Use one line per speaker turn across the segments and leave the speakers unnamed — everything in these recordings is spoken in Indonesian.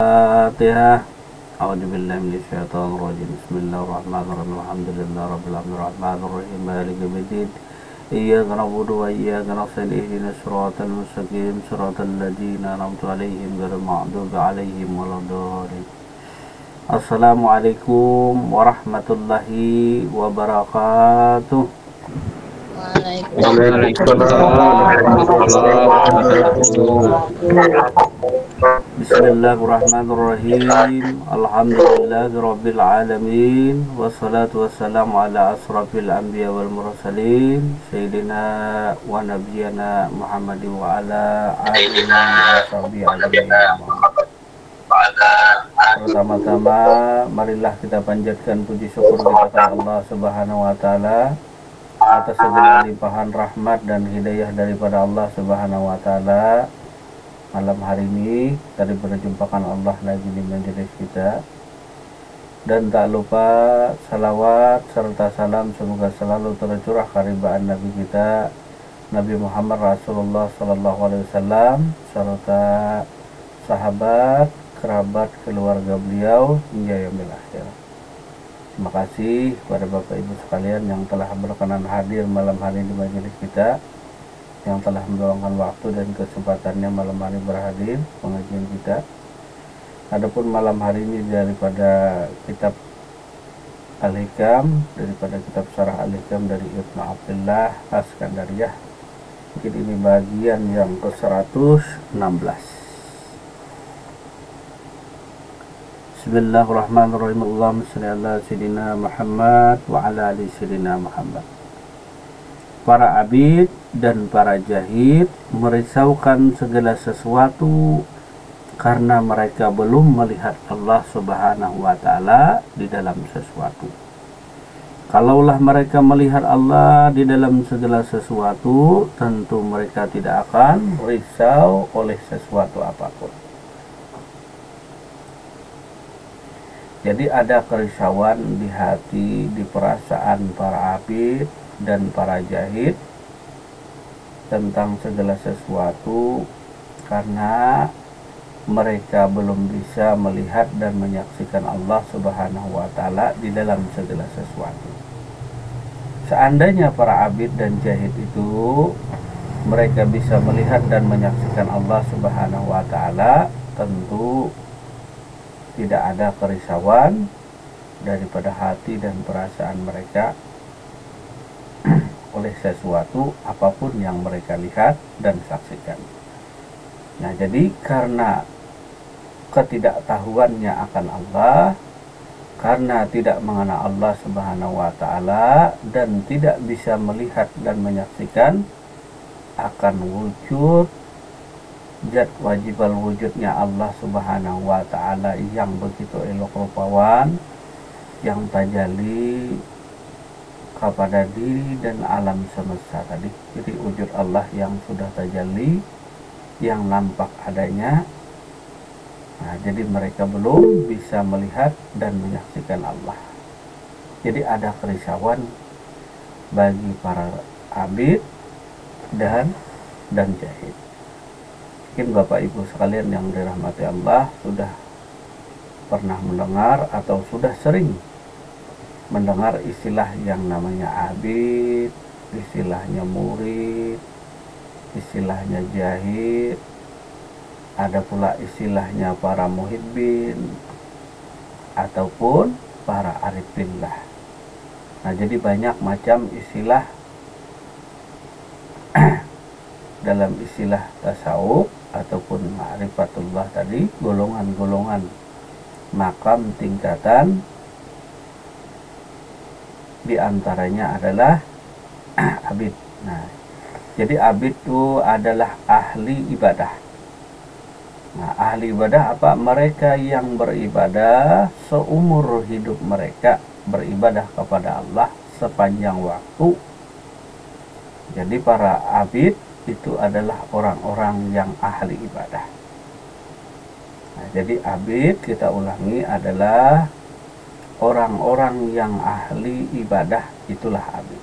Fatihah. A'udzubillahi minasyaitonir rajim. Bismillahirrahmanirrahim. Alhamdulillahi rabbil alamin arrahmanir rahim maliki yaumiddin. Iyyaka na'budu wa iyyaka nasta'in ihdinas siratal mustaqim siratal ladzina an'amta 'alaihim ghairil maghdubi 'alaihim waladdallin. Assalamualaikum warahmatullahi wabarakatuh. Bismillahirrahmanirrahim. Alhamdulillahirabbil alamin wassalatu wassalamu ala asrafil anbiya wal mursalin sayyidina wa nabiyyina Muhammadin wa ala alihi washabihi ajmain. Pertama-tama marilah kita panjatkan puji syukur kita kepada Allah Subhanahu wa taala atas segala limpahan rahmat dan hidayah daripada Allah Subhanahu wa taala. Malam hari ini kita diperjumpakan Allah lagi di majelis kita, dan tak lupa salawat serta salam semoga selalu tercurah karibaan Nabi kita Nabi Muhammad Rasulullah Sallallahu Alaihi Wasallam serta sahabat, kerabat, keluarga beliau hingga yaumil akhir. Terima kasih kepada Bapak Ibu sekalian yang telah berkenan hadir malam hari di majelis kita, yang telah meluangkan waktu dan kesempatannya malam hari berhadir pengajian kita. Adapun malam hari ini daripada kitab Al-Hikam, daripada kitab Syarah Al-Hikam dari Ibnu Abdullah As-Skandariyah. Mungkin ini bagian yang ke-116. Bismillahirrahmanirrahim. Allahumma shalli ala sayyidina Muhammad wa ala ali sayyidina Muhammad. Para abid dan para jahid merisaukan segala sesuatu karena mereka belum melihat Allah Subhanahu wa taala di dalam sesuatu. Kalaulah mereka melihat Allah di dalam segala sesuatu, tentu mereka tidak akan risau oleh sesuatu apapun. Jadi ada kerisauan di hati, di perasaan para abid dan para jahid tentang segala sesuatu karena mereka belum bisa melihat dan menyaksikan Allah Subhanahu wa taala di dalam segala sesuatu. Seandainya para abid dan jahid itu mereka bisa melihat dan menyaksikan Allah Subhanahu wa taala, tentu tidak ada kerisauan daripada hati dan perasaan mereka oleh sesuatu apapun yang mereka lihat dan saksikan. Nah, jadi karena ketidaktahuannya akan Allah, karena tidak mengenal Allah Subhanahu wa taala dan tidak bisa melihat dan menyaksikan akan wujud zat wajibal wujudnya Allah Subhanahu wa taala yang begitu elok rupawan, yang tajalli kepada diri dan alam semesta tadi. Jadi wujud Allah yang sudah tajalli, yang nampak adanya. Nah, jadi mereka belum bisa melihat dan menyaksikan Allah. Jadi ada kerisauan bagi para abid dan jahid. Mungkin Bapak Ibu sekalian yang dirahmati Allah sudah pernah mendengar atau sudah sering mendengar istilah yang namanya abid, istilahnya murid, istilahnya jahid, ada pula istilahnya para muhibbin ataupun para arifillah. Nah, jadi banyak macam istilah dalam istilah tasawuf ataupun ma'rifatullah tadi, golongan-golongan makam tingkatan. Di antaranya adalah abid. Nah, jadi abid itu adalah ahli ibadah. Nah, ahli ibadah apa? Mereka yang beribadah seumur hidup mereka, beribadah kepada Allah sepanjang waktu. Jadi para abid itu adalah orang-orang yang ahli ibadah. Nah, jadi abid, kita ulangi, adalah orang-orang yang ahli ibadah, itulah abid.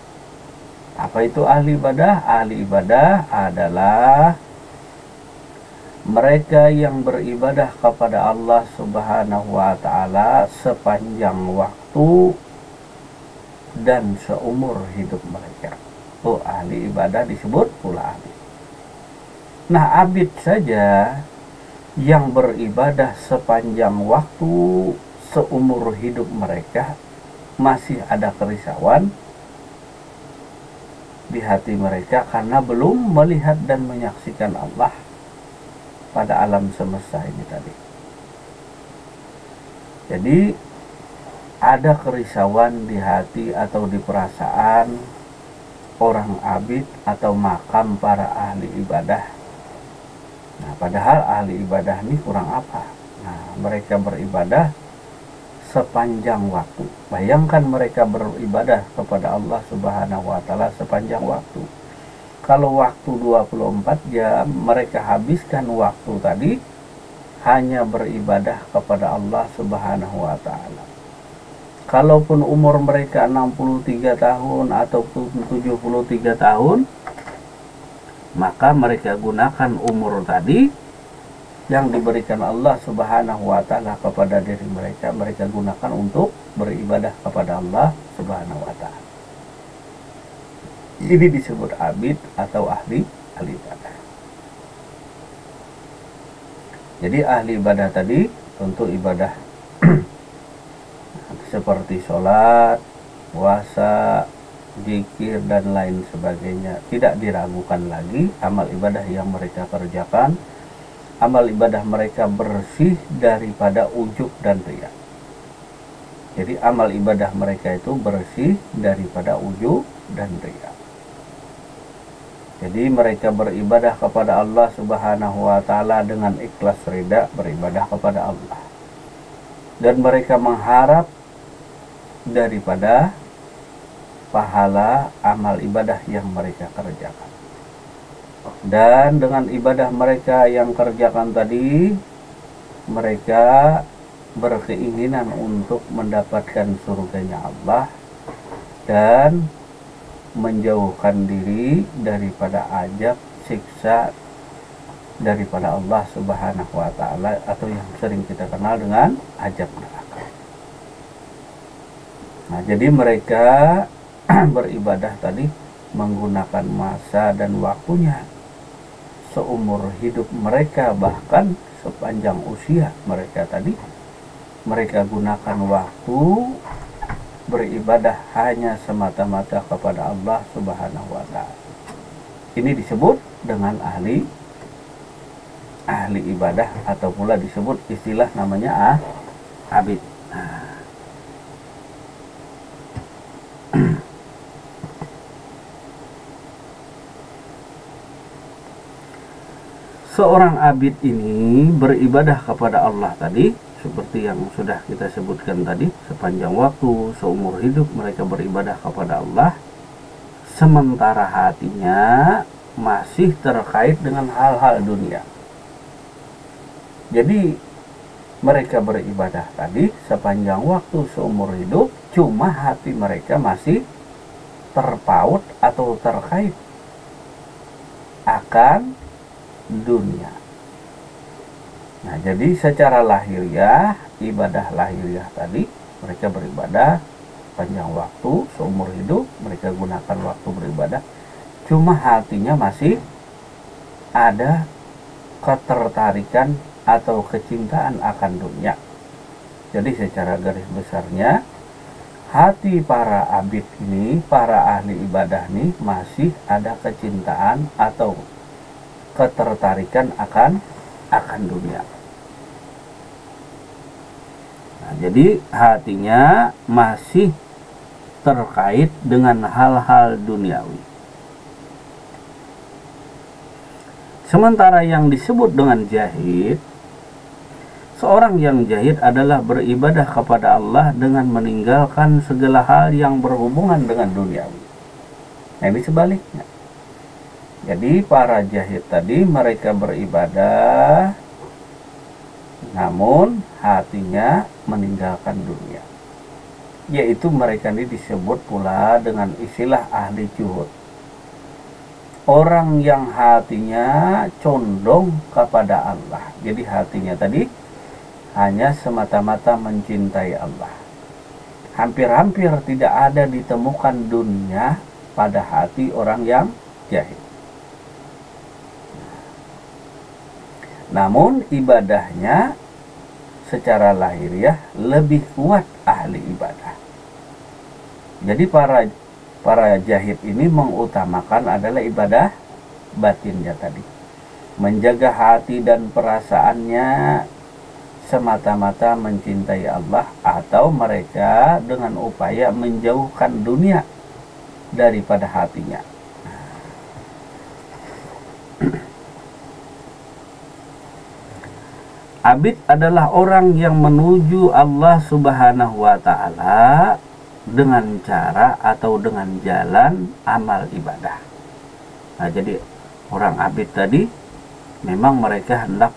Apa itu ahli ibadah? Ahli ibadah adalah mereka yang beribadah kepada Allah Subhanahu wa Ta'ala sepanjang waktu dan seumur hidup mereka. Oh, ahli ibadah disebut pula abid. Nah, abid saja yang beribadah sepanjang waktu seumur hidup mereka masih ada kerisauan di hati mereka karena belum melihat dan menyaksikan Allah pada alam semesta ini tadi. Jadi ada kerisauan di hati atau di perasaan orang abid atau makam para ahli ibadah. Nah, padahal ahli ibadah ini kurang apa? Nah, mereka beribadah sepanjang waktu. Bayangkan mereka beribadah kepada Allah Subhanahu wa Ta'ala sepanjang waktu. Kalau waktu 24 jam, mereka habiskan waktu tadi hanya beribadah kepada Allah Subhanahu wa Ta'ala. Kalaupun umur mereka 63 tahun ataupun 73 tahun, maka mereka gunakan umur tadi yang diberikan Allah Subhanahu wa Ta'ala kepada diri mereka, mereka gunakan untuk beribadah kepada Allah Subhanahu wa Ta'ala. Ini disebut abid atau ahli ibadah. Jadi ahli ibadah tadi untuk ibadah seperti sholat, puasa, zikir dan lain sebagainya. Tidak diragukan lagi amal ibadah yang mereka kerjakan. Amal ibadah mereka bersih daripada ujub dan riya. Jadi amal ibadah mereka itu bersih daripada ujub dan riya. Jadi mereka beribadah kepada Allah Subhanahu wa Ta'ala dengan ikhlas ridha beribadah kepada Allah. Dan mereka mengharap daripada pahala amal ibadah yang mereka kerjakan. Dan dengan ibadah mereka yang kerjakan tadi, mereka berkeinginan untuk mendapatkan surganya Allah dan menjauhkan diri daripada azab siksa daripada Allah Subhanahu wa Ta'ala atau yang sering kita kenal dengan azab neraka. Nah, jadi mereka beribadah tadi menggunakan masa dan waktunya seumur hidup mereka, bahkan sepanjang usia mereka tadi mereka gunakan waktu beribadah hanya semata-mata kepada Allah Subhanahu wa Ta'ala. Ini disebut dengan ahli ibadah atau pula disebut istilah namanya abid. Nah. Seorang abid ini beribadah kepada Allah tadi seperti yang sudah kita sebutkan tadi, sepanjang waktu seumur hidup mereka beribadah kepada Allah, sementara hatinya masih terkait dengan hal-hal dunia. Jadi mereka beribadah tadi sepanjang waktu seumur hidup, cuma hati mereka masih terpaut atau terkait akan dunia. Nah, jadi secara lahiriah, ibadah lahiriah tadi, mereka beribadah panjang waktu, seumur hidup, mereka gunakan waktu beribadah. Cuma hatinya masih ada ketertarikan atau kecintaan akan dunia. Jadi secara garis besarnya, hati para abid ini, para ahli ibadah ini masih ada kecintaan atau ketertarikan akan dunia. Nah, jadi hatinya masih terkait dengan hal-hal duniawi. Sementara yang disebut dengan zahid, seorang yang zahid adalah beribadah kepada Allah dengan meninggalkan segala hal yang berhubungan dengan duniawi. Nah, ini sebaliknya. Jadi para zahid tadi mereka beribadah namun hatinya meninggalkan dunia. Yaitu mereka ini disebut pula dengan istilah ahli zuhud. orang yang hatinya condong kepada Allah. Jadi hatinya tadi hanya semata-mata mencintai Allah. Hampir-hampir tidak ada ditemukan dunia pada hati orang yang jahil. Namun ibadahnya secara lahiriah lebih kuat ahli ibadah. Jadi para jahid ini mengutamakan adalah ibadah batinnya tadi. Menjaga hati dan perasaannya semata-mata mencintai Allah, atau mereka dengan upaya menjauhkan dunia daripada hatinya. Abid adalah orang yang menuju Allah Subhanahu wa Ta'ala dengan cara atau dengan jalan amal ibadah. Nah, jadi orang abid tadi memang mereka hendak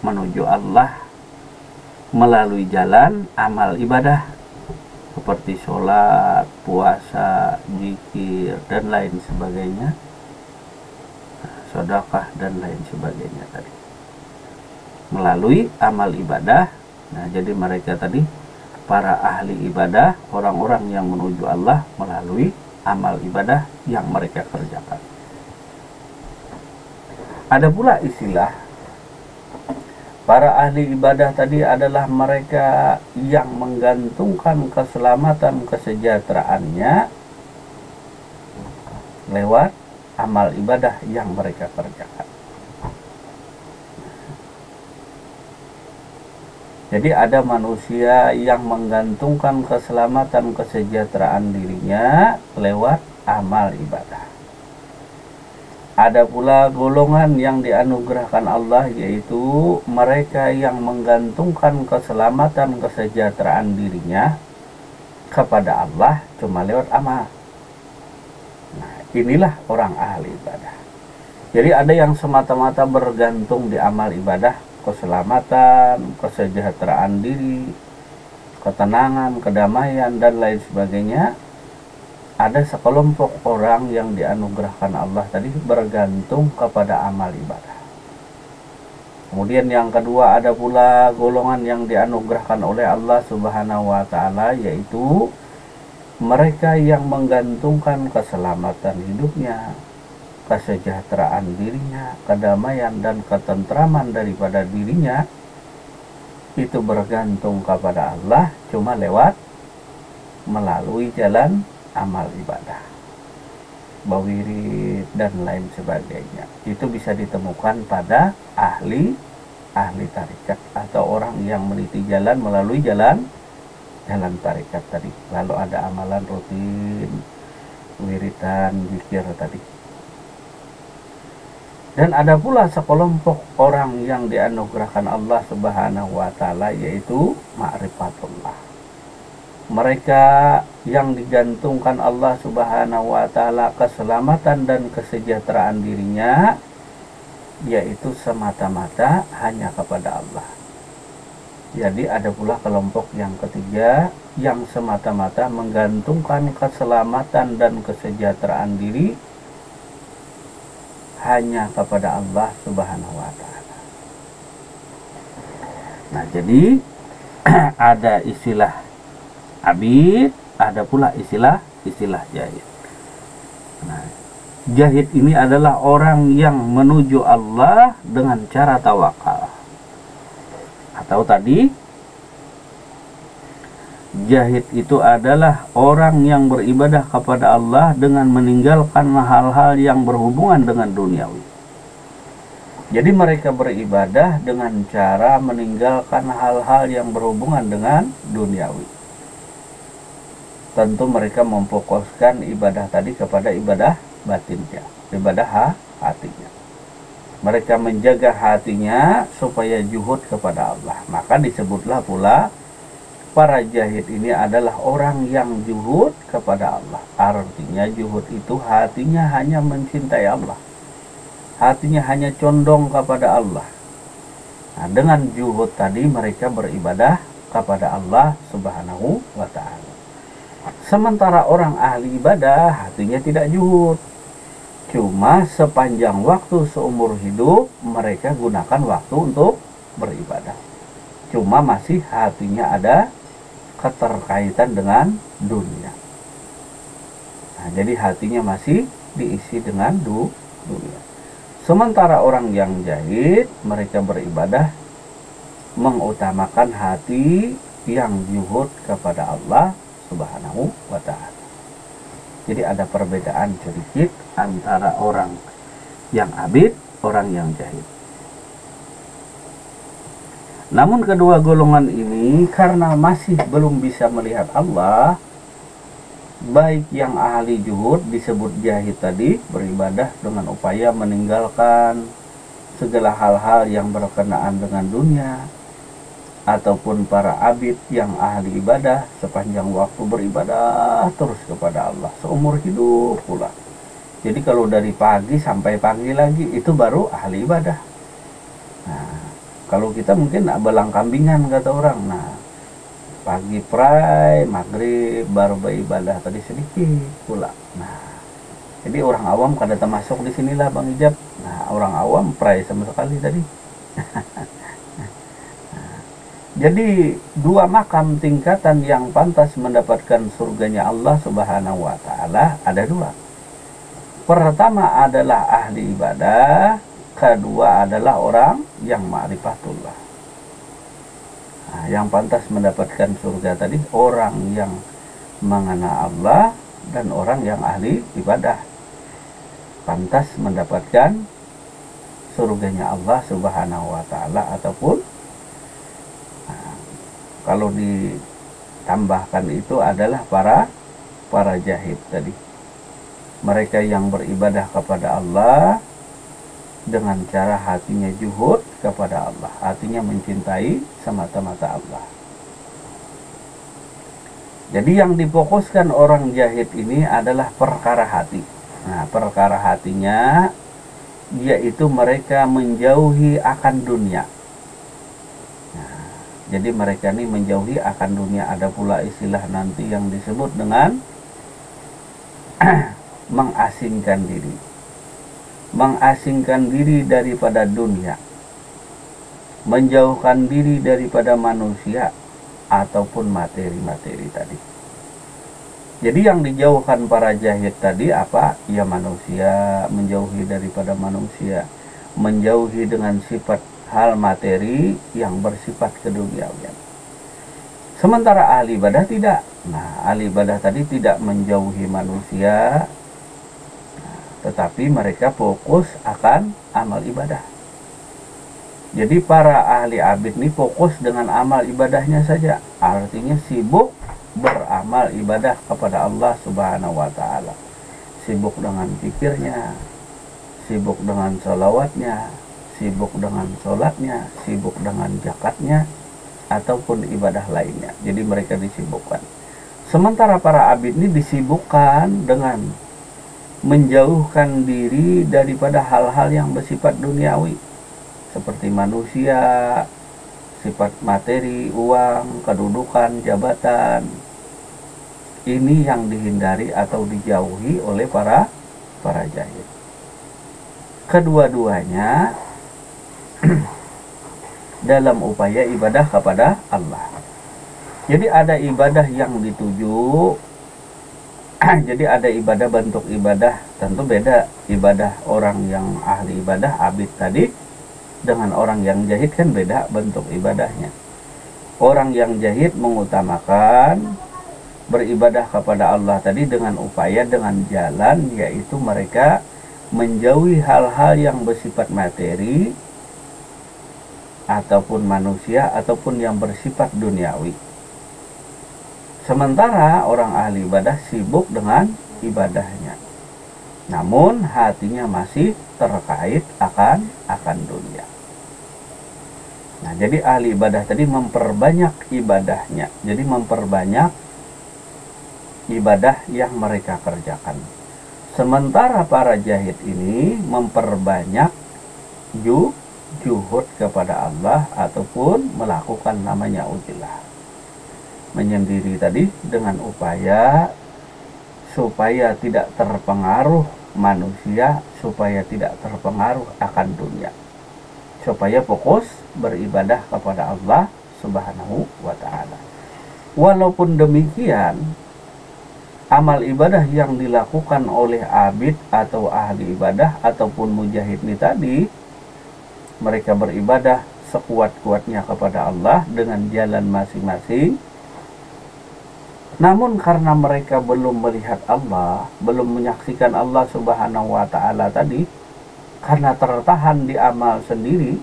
menuju Allah melalui jalan amal ibadah seperti sholat, puasa, zikir, dan lain sebagainya, sedekah dan lain sebagainya tadi. Melalui amal ibadah. Nah, jadi mereka tadi para ahli ibadah, orang-orang yang menuju Allah melalui amal ibadah yang mereka kerjakan. Ada pula istilah para ahli ibadah tadi adalah mereka yang menggantungkan keselamatan kesejahteraannya lewat amal ibadah yang mereka kerjakan. Jadi ada manusia yang menggantungkan keselamatan kesejahteraan dirinya lewat amal ibadah. Ada pula golongan yang dianugerahkan Allah, yaitu mereka yang menggantungkan keselamatan kesejahteraan dirinya kepada Allah cuma lewat amal. Nah, inilah orang ahli ibadah. Jadi ada yang semata-mata bergantung di amal ibadah, keselamatan, kesejahteraan diri, ketenangan, kedamaian, dan lain sebagainya. Ada sekelompok orang yang dianugerahkan Allah tadi bergantung kepada amal ibadah. Kemudian yang kedua, ada pula golongan yang dianugerahkan oleh Allah Subhanahu wa Ta'ala, yaitu mereka yang menggantungkan keselamatan hidupnya, kesejahteraan dirinya, kedamaian dan ketentraman daripada dirinya itu bergantung kepada Allah cuma lewat melalui jalan amal ibadah, bawirid dan lain sebagainya. Itu bisa ditemukan pada ahli tarikat atau orang yang meniti jalan melalui jalan tarikat tadi. Lalu ada amalan rutin, wiridan, zikir tadi. Dan ada pula sekelompok orang yang dianugerahkan Allah Subhanahu wa Ta'ala, yaitu ma'rifatullah. Mereka yang digantungkan Allah Subhanahu wa Ta'ala keselamatan dan kesejahteraan dirinya, yaitu semata-mata hanya kepada Allah. Jadi ada pula kelompok yang ketiga yang semata-mata menggantungkan keselamatan dan kesejahteraan diri hanya kepada Allah Subhanahu wa Ta'ala. Nah, jadi ada istilah abid, ada pula istilah jahid. Nah, jahid ini adalah orang yang menuju Allah dengan cara tawakal. Atau tadi jahid itu adalah orang yang beribadah kepada Allah dengan meninggalkan hal-hal yang berhubungan dengan duniawi. Jadi mereka beribadah dengan cara meninggalkan hal-hal yang berhubungan dengan duniawi. Tentu mereka memfokuskan ibadah tadi kepada ibadah batinnya, ibadah hatinya. Mereka menjaga hatinya supaya juhud kepada Allah. Maka disebutlah pula para jahid ini adalah orang yang juhud kepada Allah. Artinya juhud itu hatinya hanya mencintai Allah, hatinya hanya condong kepada Allah. Nah, dengan juhud tadi mereka beribadah kepada Allah Subhanahu wa Ta'ala. Sementara orang ahli ibadah hatinya tidak juhud, Cuma sepanjang waktu seumur hidup mereka gunakan waktu untuk beribadah. Cuma masih hatinya ada keterkaitan dengan dunia. Nah, jadi hatinya masih diisi dengan dunia. Sementara orang yang jahid, mereka beribadah mengutamakan hati yang zuhud kepada Allah Subhanahu wa ta'ala. Jadi ada perbedaan sedikit antara orang yang abid, orang yang jahid. Namun kedua golongan ini karena masih belum bisa melihat Allah, baik yang ahli zuhud disebut jahid tadi, beribadah dengan upaya meninggalkan segala hal-hal yang berkenaan dengan dunia, ataupun para abid yang ahli ibadah sepanjang waktu beribadah terus kepada Allah seumur hidup pula. Jadi kalau dari pagi sampai pagi lagi itu baru ahli ibadah. Nah, kalau kita mungkin belang kambingan kata orang. Nah, pagi pray, maghrib baru beribadah tadi sedikit pula. Nah, jadi orang awam kada termasuk di sinilah Bang Ijab. Nah, orang awam pray sama sekali tadi. Jadi dua makam tingkatan yang pantas mendapatkan surganya Allah Subhanahu wa ta'ala ada dua. Pertama adalah ahli ibadah, kedua adalah orang yang ma'rifatullah. Nah, yang pantas mendapatkan surga tadi orang yang mengenal Allah dan orang yang ahli ibadah. Pantas mendapatkan surganya Allah Subhanahu wa ta'ala, ataupun kalau ditambahkan itu adalah para jahid tadi. Mereka yang beribadah kepada Allah dengan cara hatinya zuhud kepada Allah, hatinya mencintai semata-mata Allah. Jadi yang difokuskan orang jahid ini adalah perkara hati. Nah, perkara hatinya yaitu mereka menjauhi akan dunia. Jadi mereka ini menjauhi akan dunia. Ada pula istilah nanti yang disebut dengan mengasingkan diri. Mengasingkan diri daripada dunia. Menjauhkan diri daripada manusia ataupun materi-materi tadi. Jadi yang dijauhkan para jahid tadi apa? Ya manusia, menjauhi daripada manusia. Menjauhi dengan sifat hal materi yang bersifat keduniawian. Sementara ahli ibadah tidak. Nah, ahli ibadah tadi tidak menjauhi manusia, tetapi mereka fokus akan amal ibadah. Jadi para ahli abid ini fokus dengan amal ibadahnya saja. Artinya sibuk beramal ibadah kepada Allah Subhanahu wa ta'ala. Sibuk dengan pikirnya, sibuk dengan sholawatnya, sibuk dengan sholatnya, sibuk dengan zakatnya, ataupun ibadah lainnya. Jadi mereka disibukkan. Sementara para abid ini disibukkan dengan menjauhkan diri daripada hal-hal yang bersifat duniawi, seperti manusia, sifat materi, uang, kedudukan, jabatan. Ini yang dihindari atau dijauhi oleh para jahid. Kedua-duanya dalam upaya ibadah kepada Allah. Jadi ada ibadah yang dituju. Jadi ada ibadah, bentuk ibadah tentu beda. Ibadah orang yang ahli ibadah abid tadi dengan orang yang jahid kan beda bentuk ibadahnya. Orang yang jahid mengutamakan beribadah kepada Allah tadi dengan upaya, dengan jalan, yaitu mereka menjauhi hal-hal yang bersifat materi ataupun manusia ataupun yang bersifat duniawi. Sementara orang ahli ibadah sibuk dengan ibadahnya, namun hatinya masih terkait akan dunia. Nah, jadi ahli ibadah tadi memperbanyak ibadahnya. Jadi memperbanyak ibadah yang mereka kerjakan. Sementara para jahid ini memperbanyak juhud kepada Allah ataupun melakukan namanya ujilah, menyendiri tadi dengan upaya supaya tidak terpengaruh manusia supaya tidak terpengaruh akan dunia, supaya fokus beribadah kepada Allah Subhanahu wa Ta'ala. Walaupun demikian, amal ibadah yang dilakukan oleh abid atau ahli ibadah ataupun mujahid ini tadi, mereka beribadah sekuat-kuatnya kepada Allah dengan jalan masing-masing. Namun karena mereka belum melihat Allah, belum menyaksikan Allah Subhanahu wa Ta'ala tadi, karena tertahan di amal sendiri,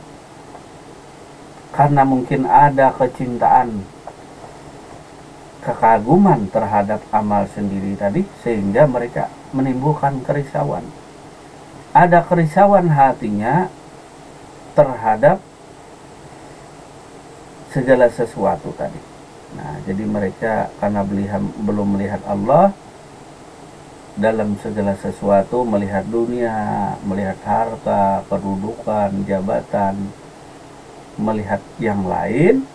karena mungkin ada kecintaan, kekaguman terhadap amal sendiri tadi, sehingga mereka menimbulkan kerisauan. Ada kerisauan hatinya terhadap segala sesuatu tadi. Nah, jadi mereka karena belum melihat Allah dalam segala sesuatu, melihat dunia, melihat harta, kedudukan, jabatan, melihat yang lain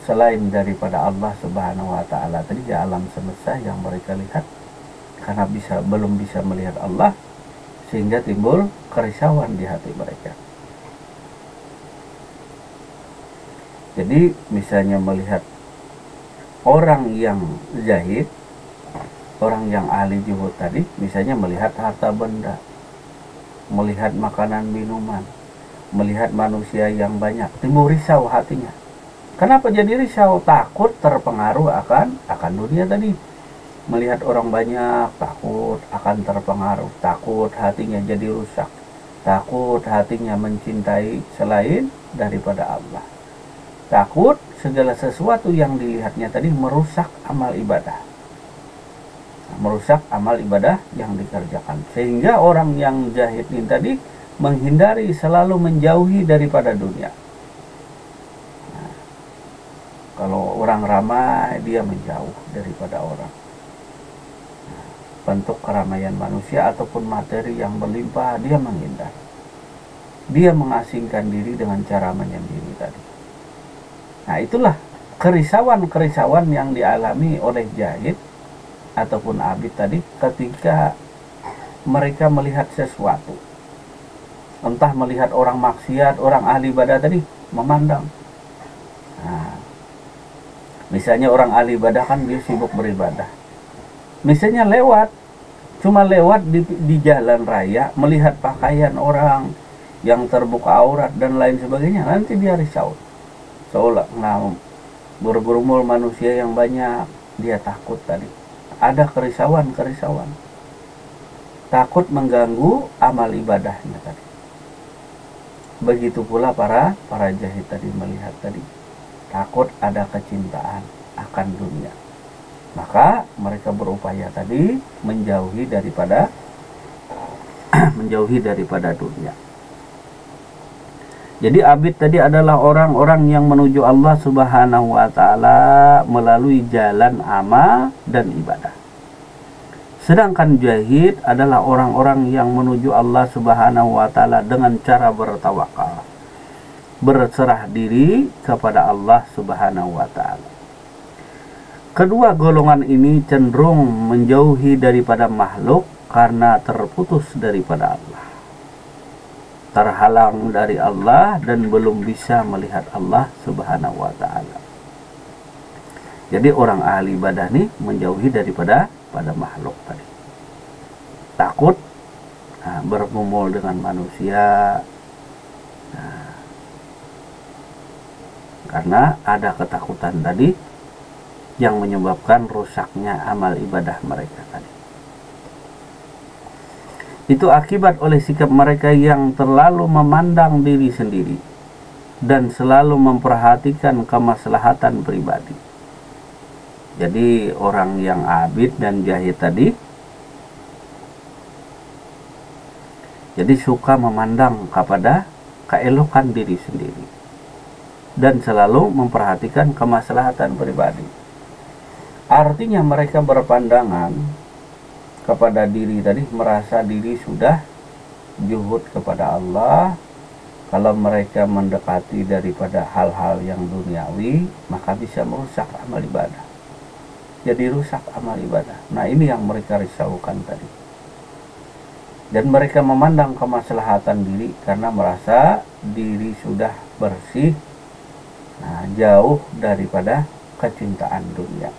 selain daripada Allah Subhanahu wa Ta'ala tadi, ya alam semesta yang mereka lihat, karena belum bisa melihat Allah, sehingga timbul kerisauan di hati mereka. Jadi misalnya melihat orang yang zahid, orang yang ahli zuhud tadi, misalnya melihat harta benda, melihat makanan minuman, melihat manusia yang banyak, timbul risau hatinya. Kenapa jadi risau? Takut terpengaruh akan dunia tadi. Melihat orang banyak, takut akan terpengaruh, takut hatinya jadi rusak, takut hatinya mencintai selain daripada Allah. Takut segala sesuatu yang dilihatnya tadi merusak amal ibadah, merusak amal ibadah yang dikerjakan, sehingga orang yang zahid ini tadi menghindari, selalu menjauhi daripada dunia. Nah, kalau orang ramai, dia menjauh daripada orang. Nah, bentuk keramaian manusia ataupun materi yang berlimpah, dia menghindar. Dia mengasingkan diri dengan cara menyendiri tadi. Nah, itulah kerisauan-kerisauan yang dialami oleh zahid ataupun abid tadi ketika mereka melihat sesuatu. Entah melihat orang maksiat, orang ahli ibadah tadi, memandang. Nah, misalnya orang ahli ibadah kan dia sibuk beribadah. Misalnya cuma lewat di jalan raya, melihat pakaian orang yang terbuka aurat dan lain sebagainya, nanti dia risau. Seolah bergurumul manusia yang banyak, dia takut tadi. Ada kerisauan. Takut mengganggu amal ibadahnya tadi. Begitu pula para zahid tadi melihat tadi, takut ada kecintaan akan dunia. Maka mereka berupaya tadi menjauhi daripada dunia. Jadi abid tadi adalah orang-orang yang menuju Allah Subhanahu wa Ta'ala melalui jalan amal dan ibadah. Sedangkan zahid adalah orang-orang yang menuju Allah Subhanahu wa Ta'ala dengan cara bertawakal, berserah diri kepada Allah Subhanahu wa Ta'ala. Kedua golongan ini cenderung menjauhi daripada makhluk karena terputus daripada Allah, terhalang dari Allah dan belum bisa melihat Allah Subhanahu wa Ta'ala. Jadi orang ahli ibadah nih menjauhi daripada makhluk tadi. Takut bergumul dengan manusia. Nah, karena ada ketakutan tadi yang menyebabkan rusaknya amal ibadah mereka tadi. Itu akibat oleh sikap mereka yang terlalu memandang diri sendiri dan selalu memperhatikan kemaslahatan pribadi. Jadi orang yang abid dan zahid tadi jadi suka memandang kepada keelokan diri sendiri dan selalu memperhatikan kemaslahatan pribadi. Artinya mereka berpandangan kepada diri tadi, merasa diri sudah zuhud kepada Allah. Kalau mereka mendekati daripada hal-hal yang duniawi, maka bisa merusak amal ibadah. Jadi rusak amal ibadah. Nah, ini yang mereka risaukan tadi. Dan mereka memandang kemaslahatan diri karena merasa diri sudah bersih, jauh daripada kecintaan dunia.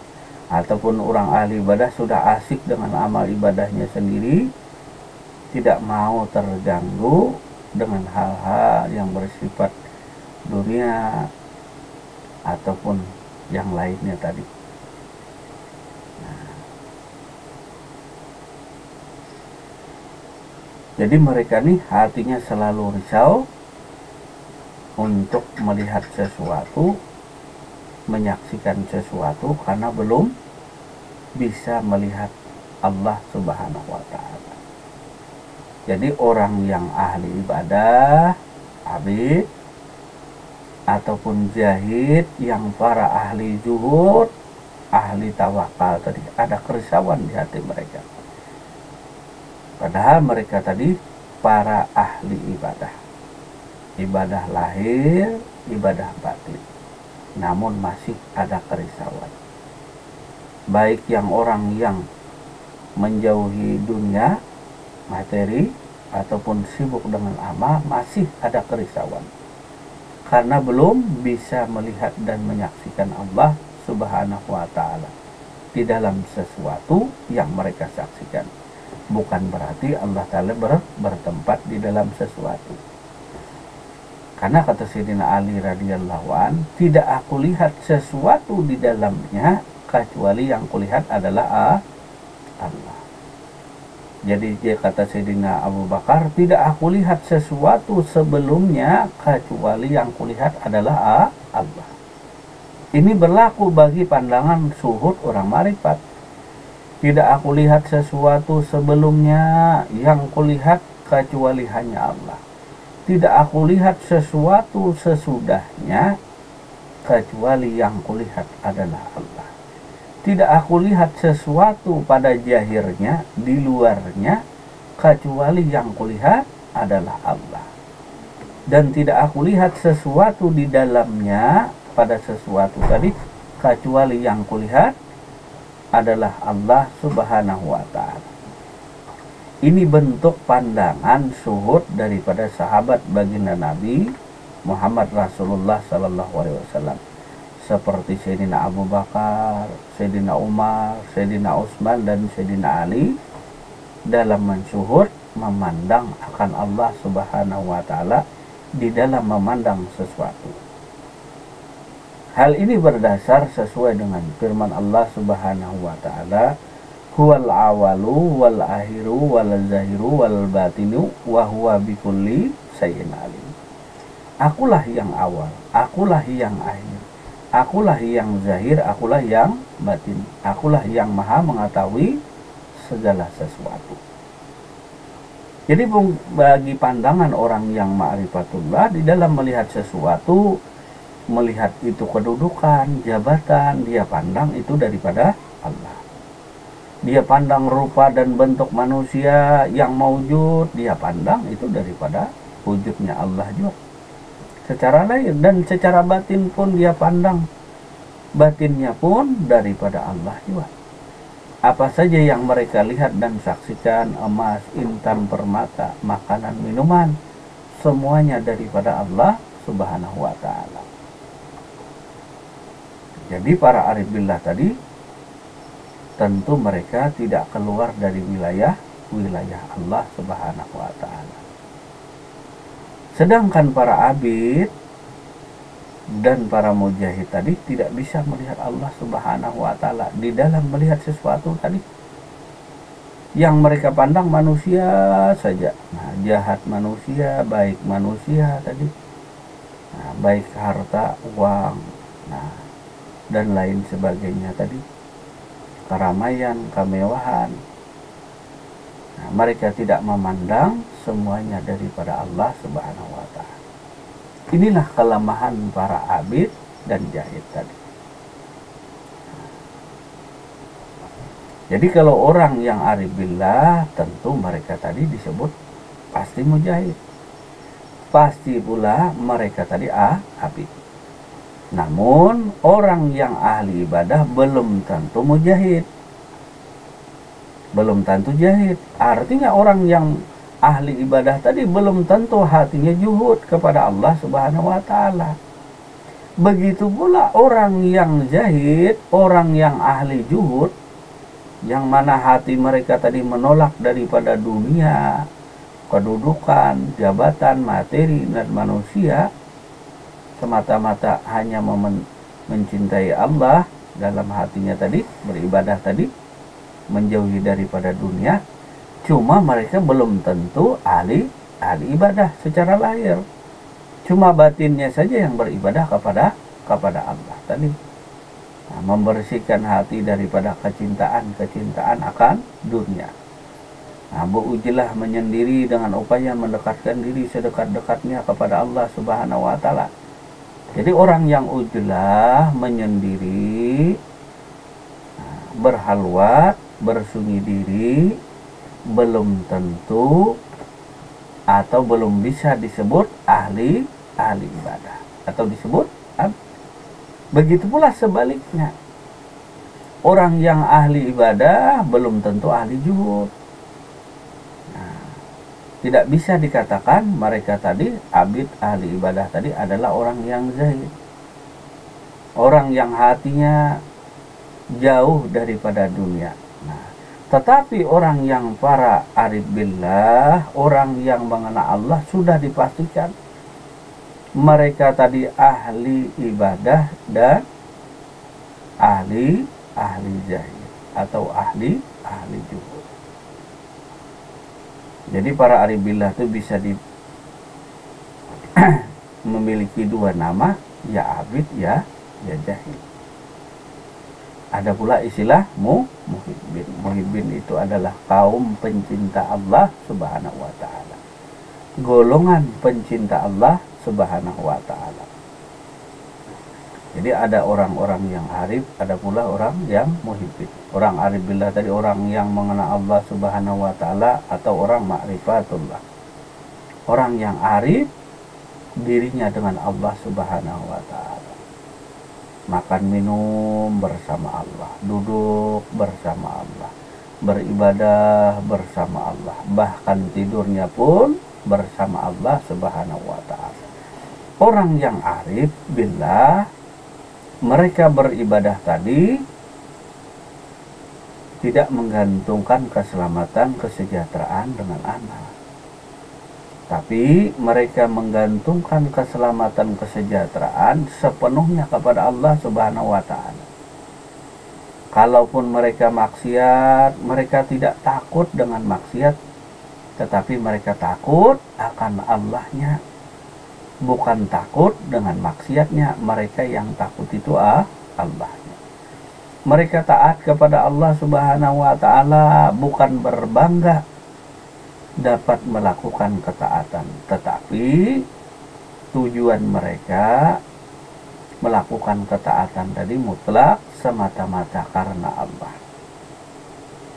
Ataupun orang ahli ibadah sudah asik dengan amal ibadahnya sendiri, tidak mau terganggu dengan hal-hal yang bersifat dunia ataupun yang lainnya tadi. Jadi mereka nih hatinya selalu risau untuk melihat sesuatu, menyaksikan sesuatu karena belum bisa melihat Allah Subhanahu wa Ta'ala. Jadi orang yang ahli ibadah, abid, ataupun zahid, yang para ahli zuhud, ahli tawakal tadi, ada kerisauan di hati mereka. Padahal mereka tadi para ahli ibadah. Ibadah lahir, ibadah batin. Namun masih ada kerisauan. Baik yang orang yang menjauhi dunia, materi, ataupun sibuk dengan amal, masih ada kerisauan. Karena belum bisa melihat dan menyaksikan Allah Subhanahu wa Ta'ala di dalam sesuatu yang mereka saksikan. Bukan berarti Allah Ta'ala bertempat di dalam sesuatu. Karena kata Sayyidina Ali radhiyallahu an, tidak aku lihat sesuatu di dalamnya kecuali yang kulihat adalah Allah. Jadi dia kata Sayyidina Abu Bakar, tidak aku lihat sesuatu sebelumnya kecuali yang kulihat adalah Allah. Ini berlaku bagi pandangan suhud orang marifat. Tidak aku lihat sesuatu sebelumnya yang kulihat kecuali hanya Allah. Tidak aku lihat sesuatu sesudahnya kecuali yang kulihat adalah Allah. Tidak aku lihat sesuatu pada zahirnya, di luarnya, kecuali yang kulihat adalah Allah. Dan tidak aku lihat sesuatu di dalamnya pada sesuatu tadi, kecuali yang kulihat adalah Allah Subhanahu wa Ta'ala. Ini bentuk pandangan suhud daripada sahabat baginda Nabi Muhammad Rasulullah Sallallahu Alaihi Wasallam, seperti Sayyidina Abu Bakar, Sayyidina Umar, Sayyidina Utsman, dan Sayyidina Ali dalam mensuhud memandang akan Allah Subhanahu wa Ta'ala di dalam memandang sesuatu. Hal ini berdasar sesuai dengan firman Allah Subhanahu wa Ta'ala, huwal awalu wal akhiru wal zahiru wal batinu wa huwa bikulli syai'in alim. Akulah yang awal, akulah yang akhir, akulah yang zahir, akulah yang batin, akulah yang maha mengetahui segala sesuatu. Jadi bagi pandangan orang yang ma'rifatullah, di dalam melihat sesuatu, melihat itu kedudukan, jabatan, dia pandang itu daripada Allah. Dia pandang rupa dan bentuk manusia yang maujud, dia pandang itu daripada wujudnya Allah juga. Secara lahir dan secara batin pun dia pandang, batinnya pun daripada Allah juga. Apa saja yang mereka lihat dan saksikan, emas, intan, permata, makanan, minuman, semuanya daripada Allah Subhanahu wa Ta'ala. Jadi para arif billah tadi tentu mereka tidak keluar dari wilayah Allah Subhanahu wa Ta'ala. Sedangkan para abid dan para mujahid tadi tidak bisa melihat Allah Subhanahu wa Ta'ala di dalam melihat sesuatu tadi. Yang mereka pandang manusia saja. Jahat manusia, baik manusia tadi. Baik harta, uang, dan lain sebagainya tadi, keramaian, kemewahan. Mereka tidak memandang semuanya daripada Allah Subhanahu wa Ta'ala. Inilah kelemahan para abid dan jahid tadi. Jadi kalau orang yang arif billah, tentu mereka tadi disebut pasti mujahid. Pasti pula mereka tadi abid. Namun orang yang ahli ibadah belum tentu mujahid, belum tentu jahid. Artinya orang yang ahli ibadah tadi belum tentu hatinya juhud kepada Allah Subhanahu wa taala. Begitu pula orang yang zahid, orang yang ahli juhud, yang mana hati mereka tadi menolak daripada dunia, kedudukan, jabatan, materi, dan manusia, semata-mata hanya mencintai Allah dalam hatinya tadi, beribadah tadi, menjauhi daripada dunia. Cuma mereka belum tentu ahli ibadah secara lahir. Cuma batinnya saja yang beribadah kepada Allah tadi. Nah, membersihkan hati daripada kecintaan akan dunia. Nah, berujilah menyendiri dengan upaya mendekatkan diri sedekat-dekatnya kepada Allah Subhanahu wa taala. Jadi orang yang ujlah menyendiri, berhalwat, bersunyi diri, belum tentu atau belum bisa disebut ahli ibadah atau disebut begitu pula sebaliknya, orang yang ahli ibadah belum tentu ahli juhud. Nah, tidak bisa dikatakan mereka tadi abid ahli ibadah tadi adalah orang yang zahid, orang yang hatinya jauh daripada dunia. Nah, tetapi orang yang para arif billah, orang yang mengenal Allah, sudah dipastikan mereka tadi ahli ibadah dan ahli zahid atau ahli juhud. Jadi para arif billah itu bisa memiliki dua nama, ya abid, ya zahid. Ada pula istilah muhibbin. Muhibbin itu adalah kaum pencinta Allah Subhanahu wa taala. Golongan pencinta Allah Subhanahu wa taala. Jadi ada orang-orang yang arif, ada pula orang yang muhibbin. Orang arif billah tadi orang yang mengenal Allah Subhanahu wa taala atau orang ma'rifatullah. Orang yang arif dirinya dengan Allah Subhanahu wa taala. Makan minum bersama Allah, duduk bersama Allah, beribadah bersama Allah, bahkan tidurnya pun bersama Allah Subhanahu wa taala. Orang yang arif billah, mereka beribadah tadi tidak menggantungkan keselamatan, kesejahteraan dengan amal, tapi mereka menggantungkan keselamatan, kesejahteraan sepenuhnya kepada Allah Subhanahu wa taala. Kalaupun mereka maksiat, mereka tidak takut dengan maksiat, tetapi mereka takut akan Allahnya, bukan takut dengan maksiatnya. Mereka yang takut itu Allahnya. Mereka taat kepada Allah Subhanahu wa taala bukan berbangga dapat melakukan ketaatan, tetapi tujuan mereka melakukan ketaatan tadi mutlak semata-mata karena Allah.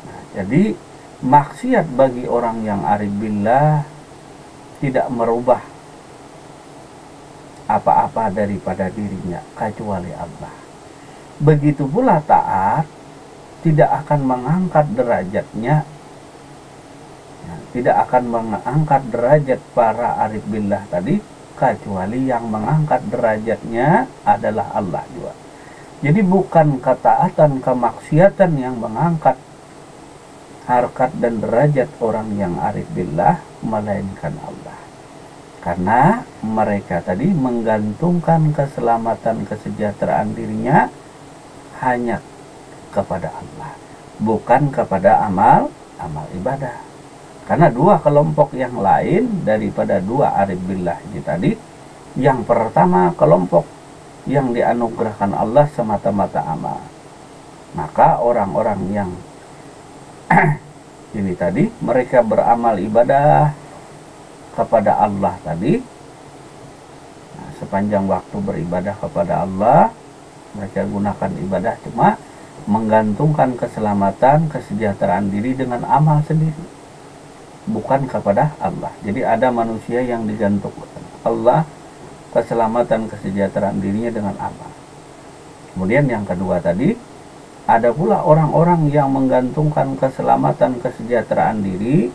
Nah, jadi maksiat bagi orang yang arif billah tidak merubah apa-apa daripada dirinya kecuali Allah. Begitu pula taat tidak akan mengangkat derajatnya, tidak akan mengangkat derajat para arif billah tadi, kecuali yang mengangkat derajatnya adalah Allah juga. Jadi bukan ketaatan, kemaksiatan yang mengangkat harkat dan derajat orang yang arif billah, melainkan Allah. Karena mereka tadi menggantungkan keselamatan, kesejahteraan dirinya hanya kepada Allah, bukan kepada amal ibadah. Karena dua kelompok yang lain daripada dua arif billah ini tadi, yang pertama kelompok yang dianugerahkan Allah semata-mata amal, maka orang-orang yang ini tadi mereka beramal ibadah kepada Allah tadi, nah, sepanjang waktu beribadah kepada Allah, mereka gunakan ibadah cuma menggantungkan keselamatan, kesejahteraan diri dengan amal sendiri, bukan kepada Allah. Jadi ada manusia yang digantungkan Allah keselamatan, kesejahteraan dirinya dengan amal. Kemudian yang kedua tadi, ada pula orang-orang yang menggantungkan keselamatan, kesejahteraan diri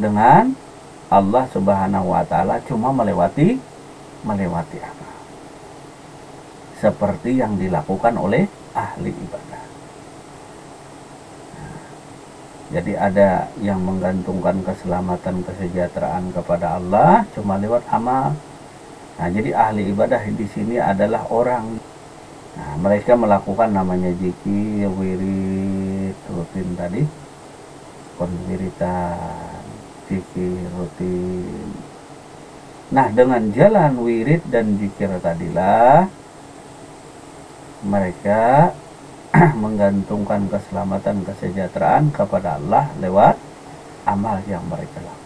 dengan Allah Subhanahu wa taala cuma melewati amal. Seperti yang dilakukan oleh ahli ibadah. Jadi ada yang menggantungkan keselamatan, kesejahteraan kepada Allah cuma lewat amal. Nah, jadi ahli ibadah di sini adalah orang. Nah, mereka melakukan namanya zikir, wirid, rutin tadi, konwiritan, zikir rutin. Nah, dengan jalan wirid dan zikir tadilah mereka menggantungkan keselamatan, kesejahteraan kepada Allah lewat amal yang mereka lakukan.